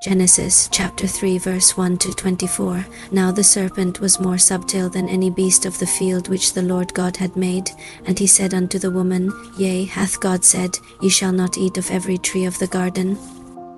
Genesis chapter 3 verse 1 to 24. Now the serpent was more subtle than any beast of the field which the Lord God had made. And he said unto the woman, Yea, hath God said, Ye shall not eat of every tree of the garden?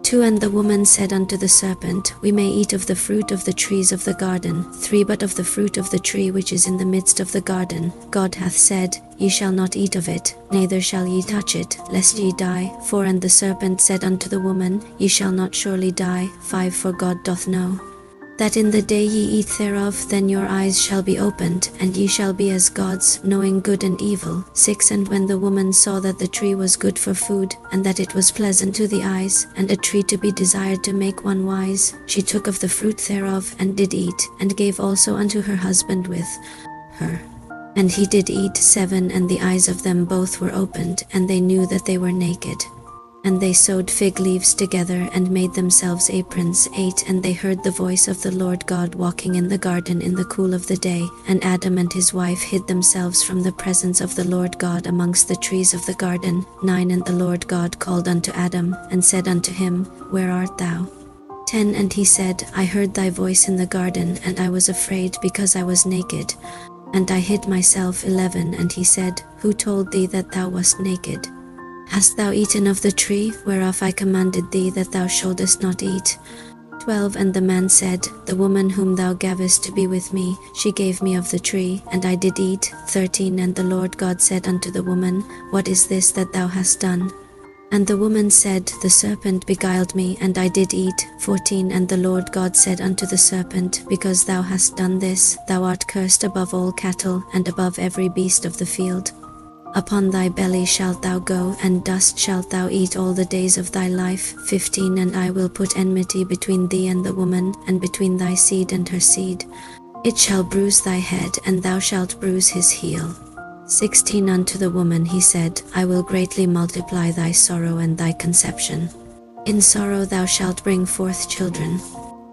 2. And the woman said unto the serpent, We may eat of the fruit of the trees of the garden. 3. But of the fruit of the tree which is in the midst of the garden, God hath said, Ye shall not eat of it, neither shall ye touch it, lest ye die. 4. And the serpent said unto the woman, Ye shall not surely die. 5. For God doth know that in the day ye eat thereof, then your eyes shall be opened, and ye shall be as gods, knowing good and evil. 6. And when the woman saw that the tree was good for food, and that it was pleasant to the eyes, and a tree to be desired to make one wise, she took of the fruit thereof, and did eat, and gave also unto her husband with her. And he did eat. 7. And the eyes of them both were opened, and they knew that they were naked. And they sewed fig leaves together, and made themselves aprons. 8. And they heard the voice of the Lord God walking in the garden in the cool of the day. And Adam and his wife hid themselves from the presence of the Lord God amongst the trees of the garden. 9. And the Lord God called unto Adam, and said unto him, Where art thou? 10. And he said, I heard thy voice in the garden, and I was afraid, because I was naked, and I hid myself. 11. And he said, Who told thee that thou wast naked? Hast thou eaten of the tree, whereof I commanded thee that thou shouldest not eat? 12. And the man said, The woman whom thou gavest to be with me, she gave me of the tree, and I did eat. 13. And the Lord God said unto the woman, What is this that thou hast done? And the woman said, The serpent beguiled me, and I did eat. 14. And the Lord God said unto the serpent, Because thou hast done this, thou art cursed above all cattle, and above every beast of the field. Upon thy belly shalt thou go, and dust shalt thou eat all the days of thy life. 15. And I will put enmity between thee and the woman, and between thy seed and her seed. It shall bruise thy head, and thou shalt bruise his heel. 16. Unto the woman he said, I will greatly multiply thy sorrow and thy conception. In sorrow thou shalt bring forth children.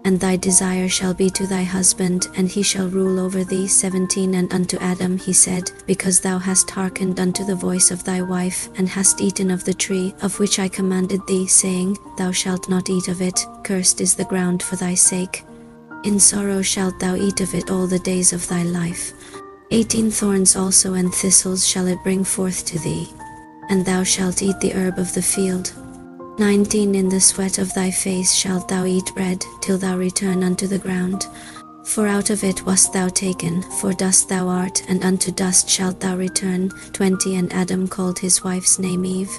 And thy desire shall be to thy husband, and he shall rule over thee. 17. And unto Adam he said, Because thou hast hearkened unto the voice of thy wife, and hast eaten of the tree, of which I commanded thee, saying, Thou shalt not eat of it, cursed is the ground for thy sake. In sorrow shalt thou eat of it all the days of thy life. 18. Thorns also and thistles shall it bring forth to thee, and thou shalt eat the herb of the field. 19. In the sweat of thy face shalt thou eat bread, till thou return unto the ground. For out of it wast thou taken, for dust thou art, and unto dust shalt thou return. 20. And Adam called his wife's name Eve,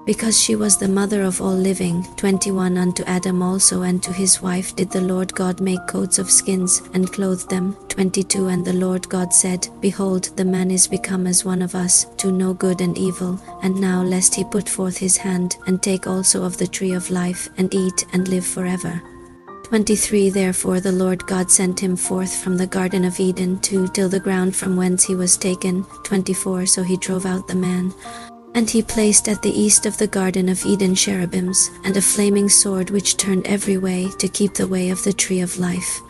because she was the mother of all living. 21. Unto Adam also and to his wife did the Lord God make coats of skins, and clothe them. 22. And the Lord God said, Behold, the man is become as one of us, to know good and evil. And now lest he put forth his hand, and take also of the tree of life, and eat, and live forever. 23. Therefore the Lord God sent him forth from the garden of Eden to till the ground from whence he was taken. 24. So he drove out the man. And he placed at the east of the garden of Eden cherubims, and a flaming sword which turned every way, to keep the way of the tree of life.